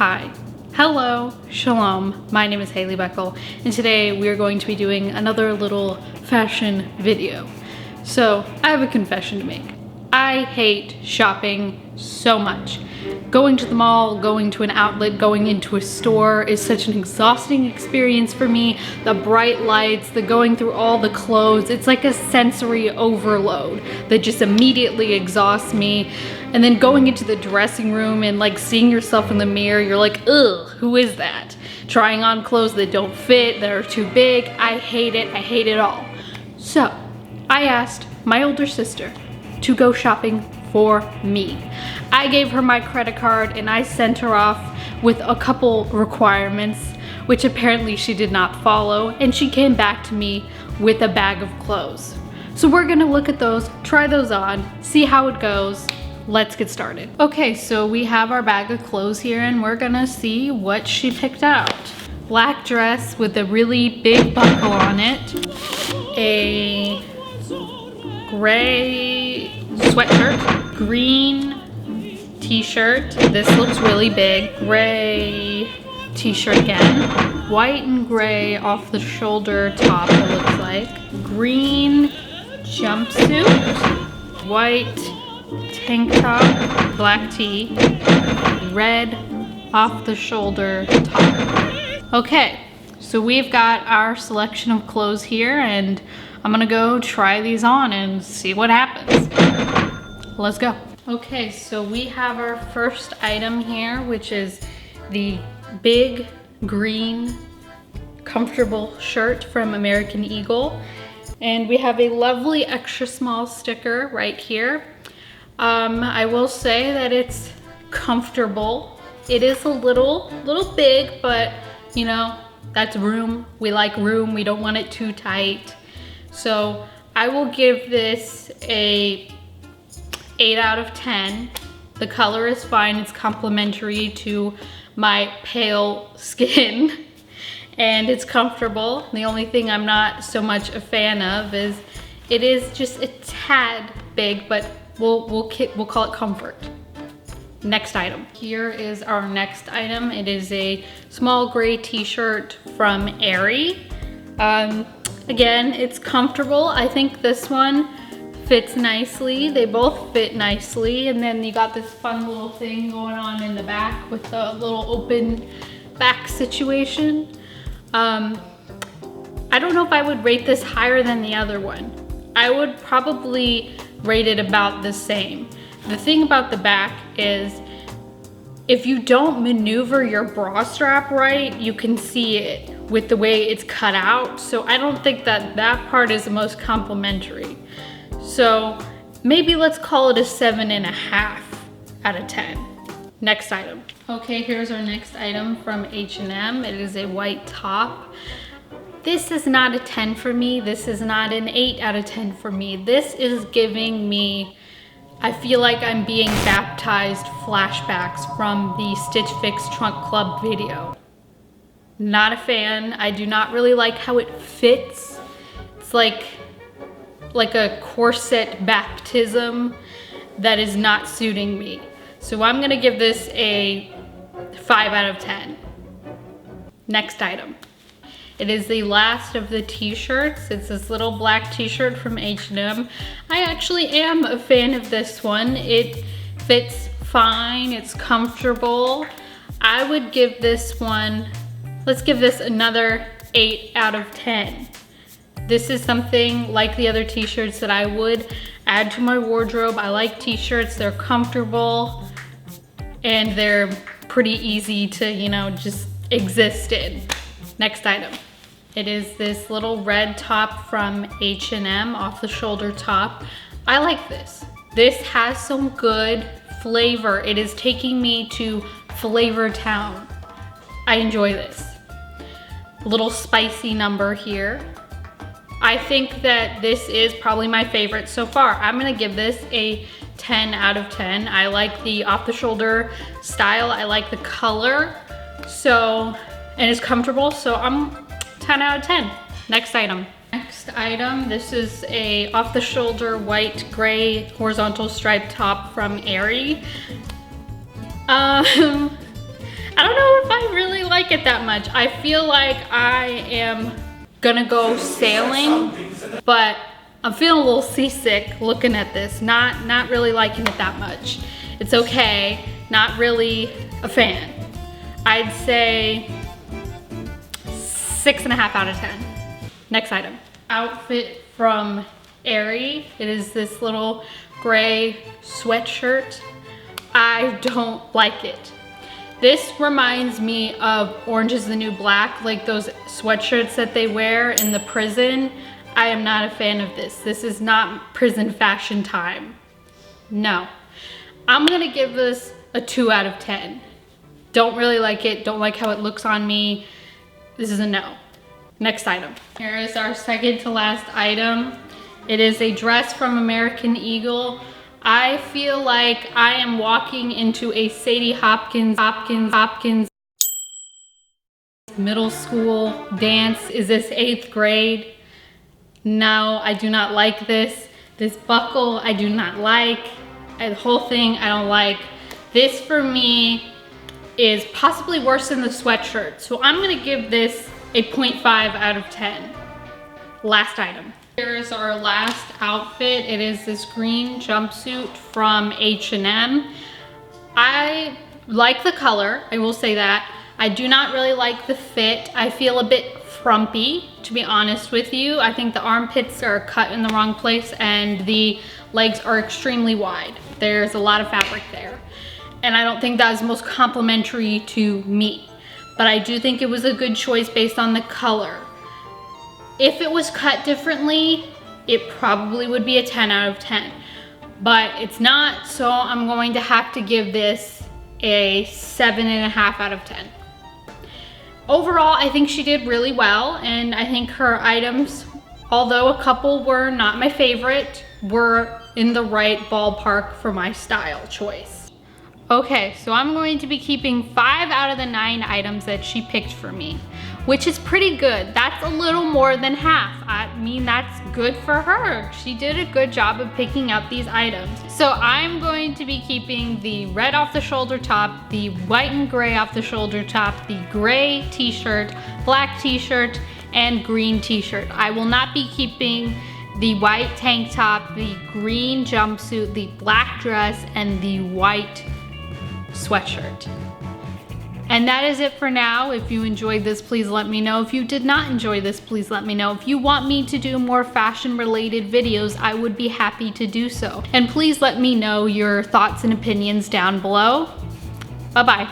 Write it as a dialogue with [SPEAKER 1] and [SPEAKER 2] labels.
[SPEAKER 1] Hi, hello, shalom, my name is Haley Beckel, and today we are going to be doing another little fashion video. So, I have a confession to make. I hate shopping so much. Going to the mall, going to an outlet, going into a store is such an exhausting experience for me. The bright lights, the going through all the clothes, it's like a sensory overload that just immediately exhausts me. And then going into the dressing room and like seeing yourself in the mirror, you're like, ugh, who is that? Trying on clothes that don't fit, that are too big. I hate it all. So, I asked my older sister to go shopping for me. I gave her my credit card and I sent her off with a couple requirements, which apparently she did not follow, and she came back to me with a bag of clothes. So we're gonna look at those, try those on, see how it goes. Let's get started. Okay, so we have our bag of clothes here and we're gonna see what she picked out. Black dress with a really big buckle on it, a gray sweatshirt, green t-shirt, this looks really big, gray t-shirt again, white and gray off the shoulder top it looks like, green jumpsuit, white tank top, black tee, red off the shoulder top. Okay, so we've got our selection of clothes here and I'm gonna go try these on and see what happens. Let's go. Okay, so we have our first item here, which is the big green comfortable shirt from American Eagle. And we have a lovely extra small sticker right here. I will say that it's comfortable. It is a little big, but you know, that's room. We like room, we don't want it too tight. So I will give this a 8 out of 10. The color is fine, it's complementary to my pale skin and it's comfortable. The only thing I'm not so much a fan of is it is just a tad big, but we'll call it comfort. Next item. Here is our next item. It is a small gray t-shirt from Aerie. Again, it's comfortable. I think this one fits nicely. They both fit nicely. And then you got this fun little thing going on in the back with the little open back situation. I don't know if I would rate this higher than the other one. I would probably rate it about the same. The thing about the back is if you don't maneuver your bra strap right, you can see it with the way it's cut out. So I don't think that that part is the most complimentary. So maybe let's call it a 7.5 out of 10. Next item. Okay, here's our next item from H&M. It is a white top. This is not a 10 for me. This is not an 8 out of 10 for me. This is giving me, I feel like I'm being baptized flashbacks from the Stitch Fix Trunk Club video. Not a fan. I do not really like how it fits. It's like a corset baptism that is not suiting me. So I'm gonna give this a 5 out of 10. Next item. It is the last of the t-shirts. It's this little black t-shirt from H&M. I actually am a fan of this one. It fits fine, it's comfortable. I would give this one, let's give this another 8 out of 10. This is something like the other t-shirts that I would add to my wardrobe. I like t-shirts, they're comfortable and they're pretty easy to, you know, just exist in. Next item. It is this little red top from H&M, off the shoulder top. I like this. This has some good flavor. It is taking me to Flavor Town. I enjoy this. A little spicy number here. I think that this is probably my favorite so far. I'm gonna give this a 10 out of 10. I like the off the shoulder style. I like the color. So, and it's comfortable, so I'm 10 out of 10. Next item. Next item, this is a off the shoulder white gray horizontal striped top from Aerie. I don't know I really like it that much. I feel like I am gonna go sailing, but I'm feeling a little seasick looking at this. Not really liking it that much. It's okay, not really a fan. I'd say 6.5 out of 10. Next item. Outfit from Aerie. It is this little gray sweatshirt. I don't like it. This reminds me of Orange is the New Black, like those sweatshirts that they wear in the prison. I am not a fan of this. This is not prison fashion time. No. I'm gonna give this a 2 out of 10. Don't really like it, don't like how it looks on me. This is a no. Next item. Here is our second to last item. It is a dress from American Eagle. I feel like I am walking into a Sadie Hopkins middle school dance. Is this 8th grade? No, I do not like this. This buckle, I do not like. The whole thing, I don't like. This for me is possibly worse than the sweatshirt. So I'm gonna give this a 0.5 out of 10. Last item. Here is our last outfit. It is this green jumpsuit from H&M. I like the color, I will say that. I do not really like the fit. I feel a bit frumpy, to be honest with you. I think the armpits are cut in the wrong place and the legs are extremely wide. There's a lot of fabric there. And I don't think that is most complimentary to me. But I do think it was a good choice based on the color. If it was cut differently, it probably would be a 10 out of 10. But it's not, so I'm going to have to give this a 7.5 out of 10. Overall, I think she did really well, and I think her items, although a couple were not my favorite, were in the right ballpark for my style choice. Okay, so I'm going to be keeping 5 out of the 9 items that she picked for me, which is pretty good. That's a little more than half. I mean, that's good for her. She did a good job of picking out these items. So I'm going to be keeping the red off the shoulder top, the white and gray off the shoulder top, the gray t-shirt, black t-shirt, and green t-shirt. I will not be keeping the white tank top, the green jumpsuit, the black dress, and the white sweatshirt. And that is it for now. If you enjoyed this, please let me know. If you did not enjoy this, please let me know. If you want me to do more fashion related videos, I would be happy to do so. And please let me know your thoughts and opinions down below. Bye-bye.